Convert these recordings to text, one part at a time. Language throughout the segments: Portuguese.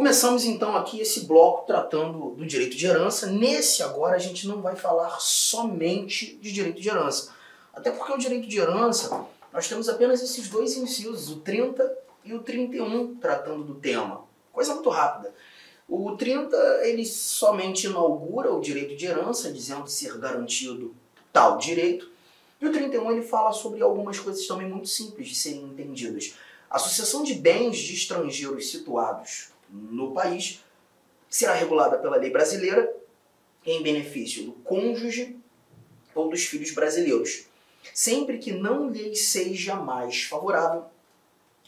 Começamos então aqui esse bloco tratando do direito de herança. Nesse agora a gente não vai falar somente de direito de herança. Até porque o direito de herança, nós temos apenas esses dois incisos, o 30 e o 31, tratando do tema. Coisa muito rápida. O 30, ele somente inaugura o direito de herança, dizendo ser garantido tal direito. E o 31, ele fala sobre algumas coisas também muito simples de serem entendidas. A sucessão de bens de estrangeiros situados no país será regulada pela lei brasileira em benefício do cônjuge ou dos filhos brasileiros, sempre que não lhe seja mais favorável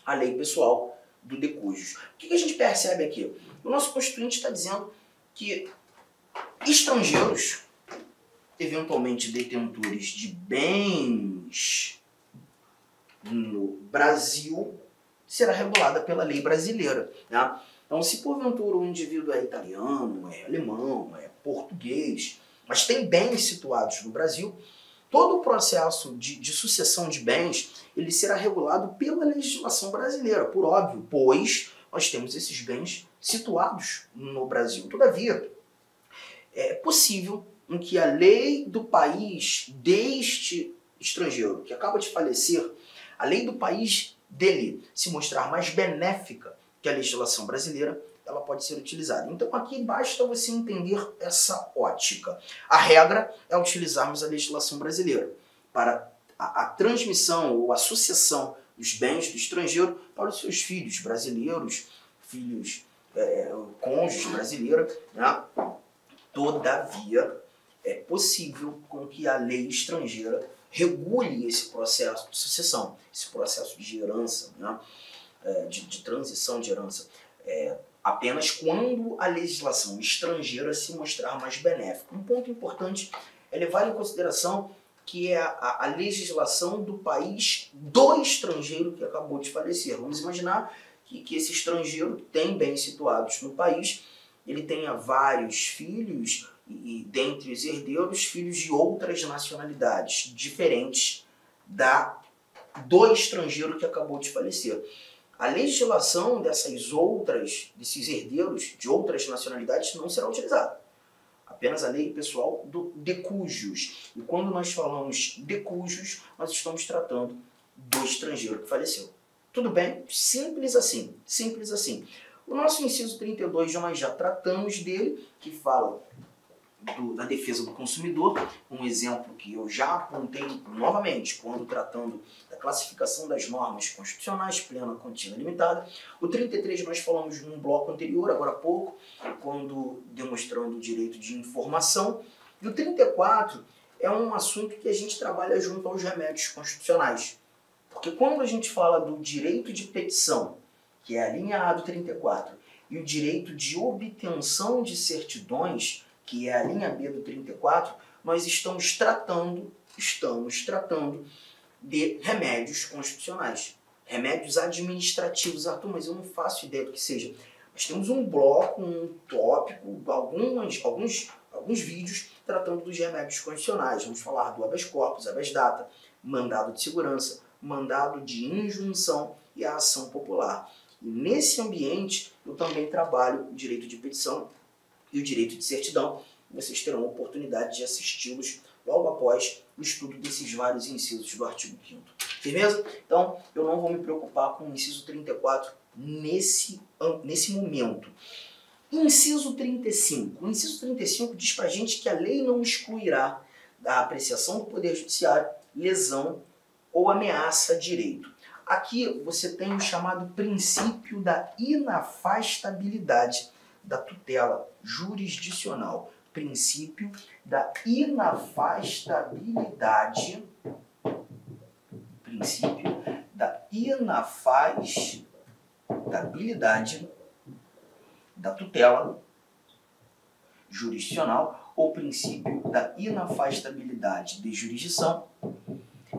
a lei pessoal do decújio. O que a gente percebe aqui? O nosso Constituinte está dizendo que estrangeiros, eventualmente detentores de bens no Brasil, será regulada pela lei brasileira, né? Então, se porventura o indivíduo é italiano, é alemão, é português, mas tem bens situados no Brasil, todo o processo de sucessão de bens ele será regulado pela legislação brasileira, por óbvio, pois nós temos esses bens situados no Brasil. Todavia, é possível em que a lei do país deste estrangeiro que acaba de falecer, a lei do país dele se mostrar mais benéfica que a legislação brasileira, ela pode ser utilizada. Então aqui basta você entender essa ótica. A regra é utilizarmos a legislação brasileira para a transmissão ou a sucessão dos bens do estrangeiro para os seus filhos brasileiros, filhos cônjuges brasileiros, né? Todavia, é possível com que a lei estrangeira regule esse processo de sucessão, esse processo de herança, né? De transição de herança, apenas quando a legislação estrangeira se mostrar mais benéfica. Um ponto importante é levar em consideração que é a legislação do país do estrangeiro que acabou de falecer. Vamos imaginar que esse estrangeiro tem bens situados no país, ele tenha vários filhos e dentre os herdeiros, filhos de outras nacionalidades, diferentes do estrangeiro que acabou de falecer. A legislação desses herdeiros de outras nacionalidades não será utilizada. Apenas a lei pessoal do decújios. E quando nós falamos decújios, nós estamos tratando do estrangeiro que faleceu. Tudo bem? Simples assim. Simples assim. O nosso inciso 32, nós já tratamos dele, que fala da defesa do consumidor, um exemplo que eu já apontei novamente quando tratando da classificação das normas constitucionais, plena, contínua, limitada. O 33 nós falamos num bloco anterior, agora há pouco, quando demonstrando o direito de informação. E o 34 é um assunto que a gente trabalha junto aos remédios constitucionais. Porque quando a gente fala do direito de petição, que é a linha A do 34, e o direito de obtenção de certidões, que é a linha B do 34, nós estamos tratando de remédios constitucionais. Remédios administrativos. Arthur, mas eu não faço ideia do que seja. Nós temos um bloco, um tópico, alguns vídeos tratando dos remédios constitucionais. Vamos falar do habeas corpus, habeas data, mandado de segurança, mandado de injunção e a ação popular. E nesse ambiente, eu também trabalho o direito de petição e o direito de certidão. Vocês terão a oportunidade de assisti-los logo após o estudo desses vários incisos do artigo 5º. Firmeza? Então, eu não vou me preocupar com o inciso 34 nesse momento. Inciso 35. O inciso 35 diz pra gente que a lei não excluirá da apreciação do Poder Judiciário lesão ou ameaça a direito. Aqui você tem o chamado princípio da inafastabilidade da tutela jurisdicional. Princípio da inafastabilidade. Princípio da inafastabilidade da tutela jurisdicional ou princípio da inafastabilidade de jurisdição.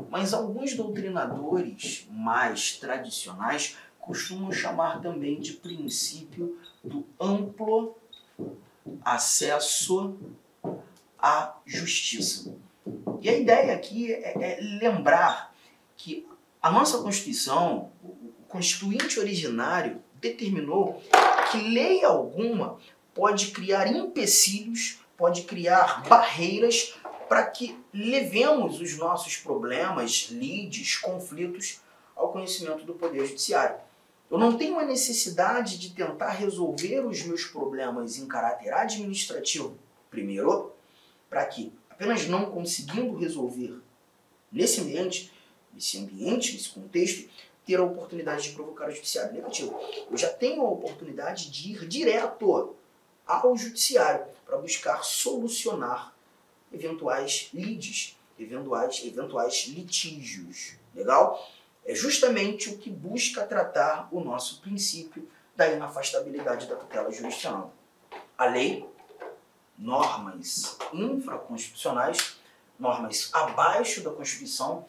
Mas alguns doutrinadores mais tradicionais costumam chamar também de princípio do amplo acesso à justiça. E a ideia aqui é lembrar que a nossa Constituição, o constituinte originário determinou que lei alguma pode criar empecilhos, pode criar barreiras para que levemos os nossos problemas, lides, conflitos ao conhecimento do Poder Judiciário. Eu não tenho a necessidade de tentar resolver os meus problemas em caráter administrativo primeiro, para que, apenas não conseguindo resolver nesse ambiente, nesse contexto, ter a oportunidade de provocar o judiciário negativo. Eu já tenho a oportunidade de ir direto ao judiciário para buscar solucionar eventuais lides, eventuais litígios. Legal? É justamente o que busca tratar o nosso princípio da inafastabilidade da tutela jurisdicional. A lei, normas infraconstitucionais, normas abaixo da Constituição,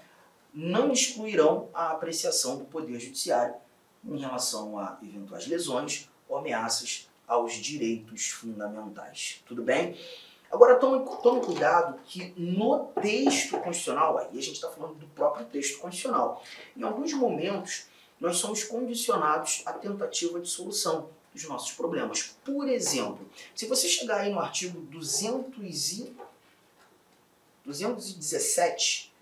não excluirão a apreciação do Poder Judiciário em relação a eventuais lesões ou ameaças aos direitos fundamentais. Tudo bem? Agora, tome cuidado que no texto constitucional, aí a gente está falando do próprio texto constitucional, em alguns momentos nós somos condicionados à tentativa de solução dos nossos problemas. Por exemplo, se você chegar aí no artigo 217,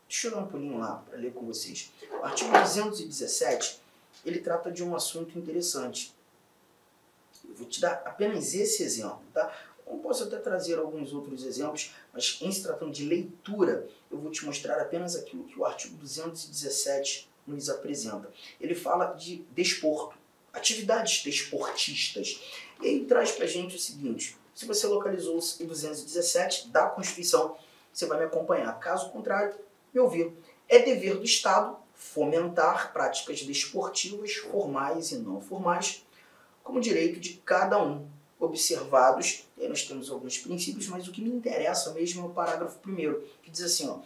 deixa eu dar um pulinho lá para ler com vocês. O artigo 217, ele trata de um assunto interessante. Eu vou te dar apenas esse exemplo, tá? Eu posso até trazer alguns outros exemplos, mas em se tratando de leitura, eu vou te mostrar apenas aquilo que o artigo 217 nos apresenta. Ele fala de desporto, atividades desportistas. E aí traz pra gente o seguinte: se você localizou o 217 da Constituição, você vai me acompanhar. Caso contrário, me ouvir. É dever do Estado fomentar práticas desportivas, formais e não formais, como direito de cada um, observados, e aí nós temos alguns princípios, mas o que me interessa mesmo é o parágrafo 1º, que diz assim, ó: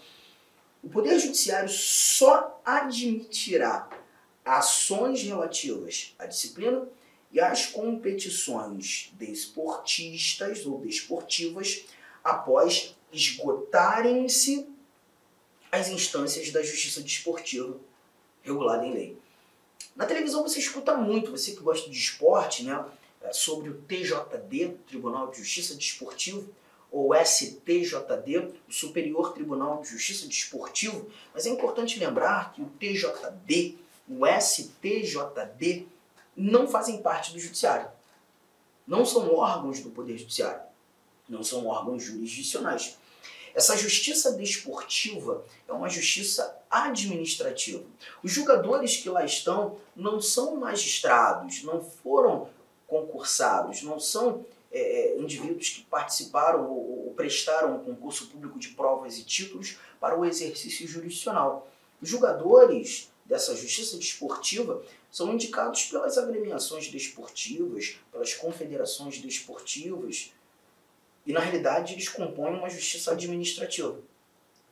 o Poder Judiciário só admitirá ações relativas à disciplina e às competições desportistas ou desportivas após esgotarem-se as instâncias da justiça desportiva regulada em lei. Na televisão você escuta muito, você que gosta de esporte, né, sobre o TJD, Tribunal de Justiça Desportivo, ou STJD, o Superior Tribunal de Justiça Desportivo, mas é importante lembrar que o TJD, o STJD, não fazem parte do Judiciário. Não são órgãos do Poder Judiciário, não são órgãos jurisdicionais. Essa justiça desportiva é uma justiça administrativa. Os julgadores que lá estão não são magistrados, não foram concursados, não são indivíduos que participaram ou prestaram um concurso público de provas e títulos para o exercício jurisdicional. Os julgadores dessa justiça desportiva são indicados pelas agremiações desportivas, pelas confederações desportivas, e na realidade eles compõem uma justiça administrativa.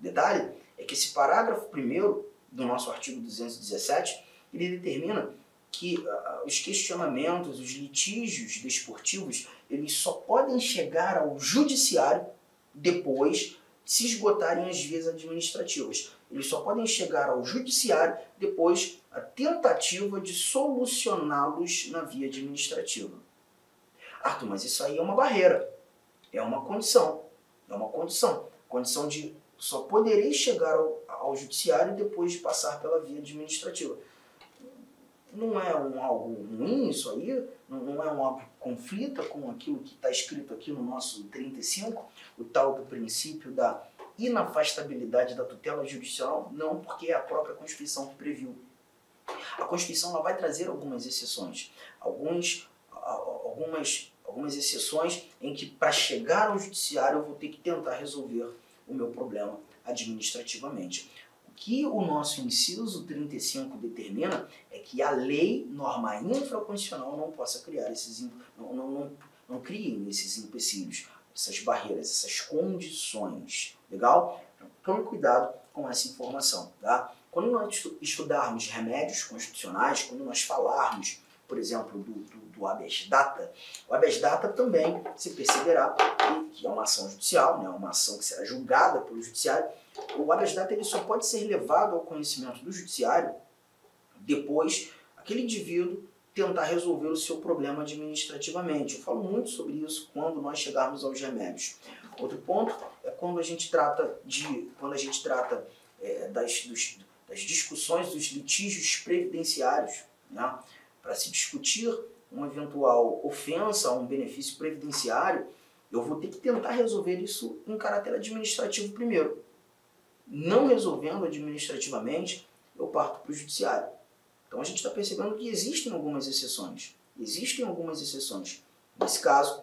Detalhe é que esse parágrafo 1º do nosso artigo 217, ele determina que os questionamentos, os litígios desportivos, eles só podem chegar ao judiciário depois de se esgotarem as vias administrativas. Eles só podem chegar ao judiciário depois da tentativa de solucioná-los na via administrativa. Arthur, mas isso aí é uma barreira, é uma condição, condição de só poderei chegar ao judiciário depois de passar pela via administrativa. Não é algo ruim isso aí? Não é algo que conflita com aquilo que está escrito aqui no nosso 35, o tal do princípio da inafastabilidade da tutela jurisdicional? Não, porque é a própria Constituição que previu. A Constituição ela vai trazer algumas exceções, algumas exceções em que para chegar ao judiciário eu vou ter que tentar resolver o meu problema administrativamente. O que o nosso inciso 35 determina é que a lei, norma infraconstitucional, não possa criar não criem esses empecilhos, essas barreiras, essas condições. Legal? Então, tome cuidado com essa informação. Tá? Quando nós estudarmos remédios constitucionais, quando nós falarmos, por exemplo, do habeas data, o habeas data também se perceberá que é uma ação judicial, né, uma ação que será julgada pelo judiciário. O habeas data ele só pode ser levado ao conhecimento do judiciário depois aquele indivíduo tentar resolver o seu problema administrativamente. Eu falo muito sobre isso quando nós chegarmos aos remédios. Outro ponto é quando a gente trata das discussões dos litígios previdenciários, né, para se discutir uma eventual ofensa a um benefício previdenciário, eu vou ter que tentar resolver isso em caráter administrativo primeiro. Não resolvendo administrativamente, eu parto para o judiciário. Então a gente está percebendo que existem algumas exceções. Nesse caso,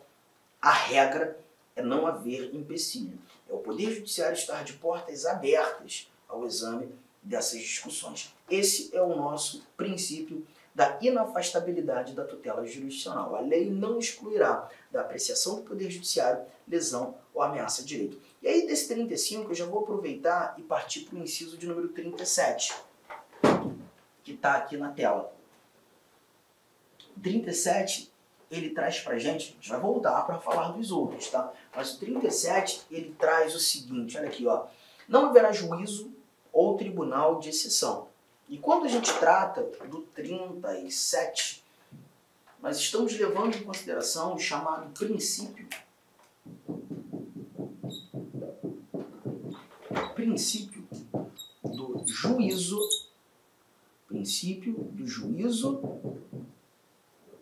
a regra é não haver empecilho. É o Poder Judiciário estar de portas abertas ao exame dessas discussões. Esse é o nosso princípio da inafastabilidade da tutela jurisdicional. A lei não excluirá da apreciação do Poder Judiciário lesão ou ameaça de direito. E aí, desse 35, eu já vou aproveitar e partir para o inciso de número 37, que está aqui na tela. O 37, ele traz para a gente vai voltar para falar dos outros, tá? Mas o 37, ele traz o seguinte, olha aqui, ó. Não haverá juízo ou tribunal de exceção. E quando a gente trata do 37, nós estamos levando em consideração o chamado princípio do juízo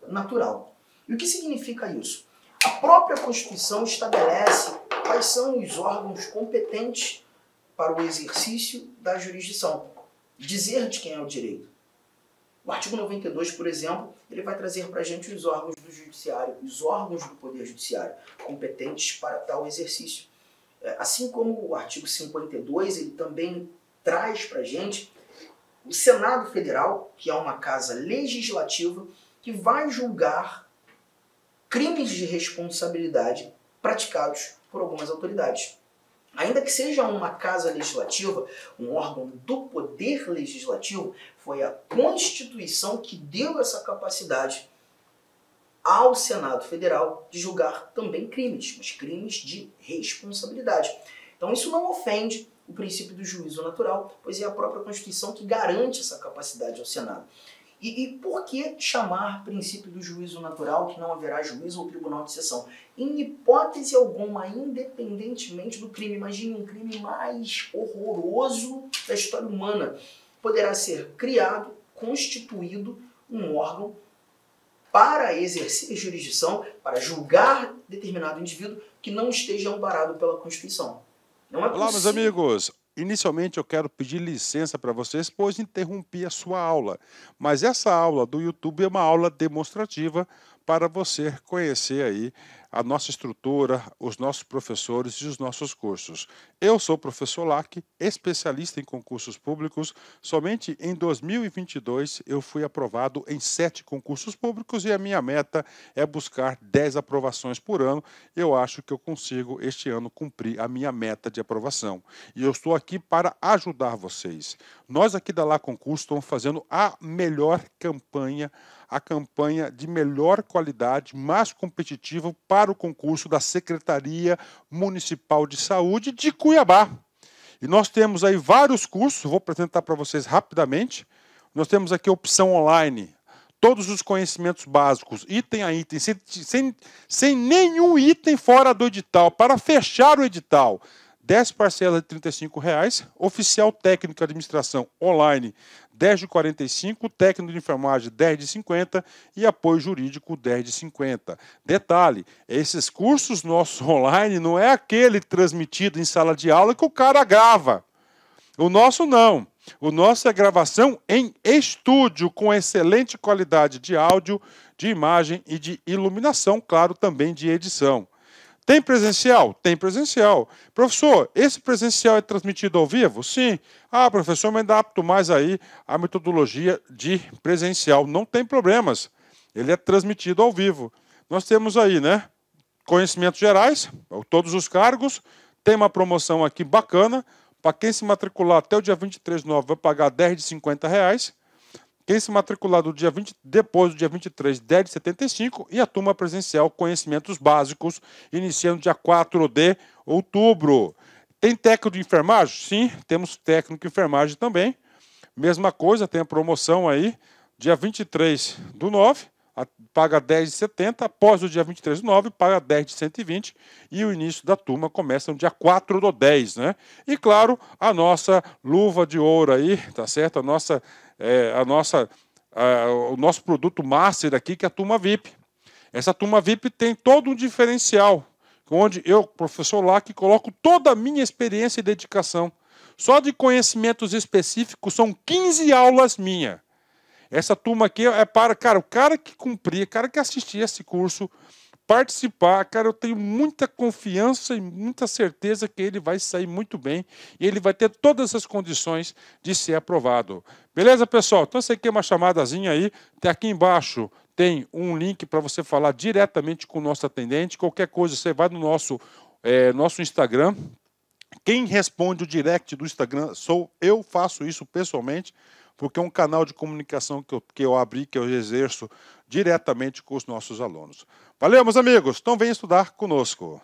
natural. E o que significa isso? A própria Constituição estabelece quais são os órgãos competentes para o exercício da jurisdição. Dizer de quem é o direito. O artigo 92, por exemplo, ele vai trazer para a gente os órgãos do judiciário, os órgãos do Poder Judiciário, competentes para tal exercício. Assim como o artigo 52, ele também traz para a gente o Senado Federal, que é uma casa legislativa, que vai julgar crimes de responsabilidade praticados por algumas autoridades. Ainda que seja uma casa legislativa, um órgão do poder legislativo, foi a Constituição que deu essa capacidade ao Senado Federal de julgar também crimes, mas crimes de responsabilidade. Então isso não ofende o princípio do juízo natural, pois é a própria Constituição que garante essa capacidade ao Senado. E por que chamar princípio do juízo natural que não haverá juízo ou tribunal de exceção? Em hipótese alguma, independentemente do crime, imagine um crime mais horroroso da história humana, poderá ser criado, constituído um órgão para exercer jurisdição, para julgar determinado indivíduo que não esteja amparado pela Constituição. Não é possível. Olá, meus amigos. Inicialmente eu quero pedir licença para vocês, pois interrompi a sua aula. Mas essa aula do YouTube é uma aula demonstrativa para você conhecer aí a nossa estrutura, os nossos professores e os nossos cursos. Eu sou o professor Lac, especialista em concursos públicos. Somente em 2022 eu fui aprovado em 7 concursos públicos e a minha meta é buscar 10 aprovações por ano. Eu acho que eu consigo este ano cumprir a minha meta de aprovação. E eu estou aqui para ajudar vocês. Nós aqui da Lá Concurso estamos fazendo a melhor campanha, a campanha de melhor qualidade, mais competitiva para o concurso da Secretaria Municipal de Saúde de Cuiabá. E nós temos aí vários cursos, vou apresentar para vocês rapidamente. Nós temos aqui a opção online, todos os conhecimentos básicos, item a item, sem nenhum item fora do edital, para fechar o edital. 10 parcelas de R$ 35,00, oficial técnico de administração online 10 de 45, técnico de enfermagem 10 de 50 e apoio jurídico 10 de 50. Detalhe, esses cursos nossos online não é aquele transmitido em sala de aula que o cara grava. O nosso não. O nosso é gravação em estúdio com excelente qualidade de áudio, de imagem e de iluminação, claro, também de edição. Tem presencial? Tem presencial. Professor, esse presencial é transmitido ao vivo? Sim. Ah, professor, me adapto mais aí à metodologia de presencial. Não tem problemas. Ele é transmitido ao vivo. Nós temos aí, né? Conhecimentos gerais, todos os cargos. Tem uma promoção aqui bacana. Para quem se matricular até o dia 23/9 vai pagar 10 de 50 reais. Quem se matricular depois do dia 23, 10 de 75, e a turma presencial Conhecimentos Básicos, iniciando dia 4 de outubro. Tem técnico de enfermagem? Sim, temos técnico de enfermagem também. Mesma coisa, tem a promoção aí dia 23/9, paga 10,70, após o dia 23/9, paga 10 de 120, e o início da turma começa no dia 4/10, né? E claro, a nossa luva de ouro aí, tá certo? O nosso produto master aqui, que é a turma VIP. Essa turma VIP tem todo um diferencial, onde eu, professor Lac, coloco toda a minha experiência e dedicação. Só de conhecimentos específicos são 15 aulas minhas. Essa turma aqui é para, cara, o cara que cumprir, o cara que assistir esse curso, participar, cara, eu tenho muita confiança e muita certeza que ele vai sair muito bem e ele vai ter todas as condições de ser aprovado. Beleza, pessoal? Então, você quer uma chamadazinha aí, tem aqui embaixo, tem um link para você falar diretamente com o nosso atendente. Qualquer coisa, você vai no nosso Instagram. Quem responde o direct do Instagram sou eu, faço isso pessoalmente, porque é um canal de comunicação que eu abri, que eu exerço diretamente com os nossos alunos. Valeu, meus amigos. Então, venham estudar conosco.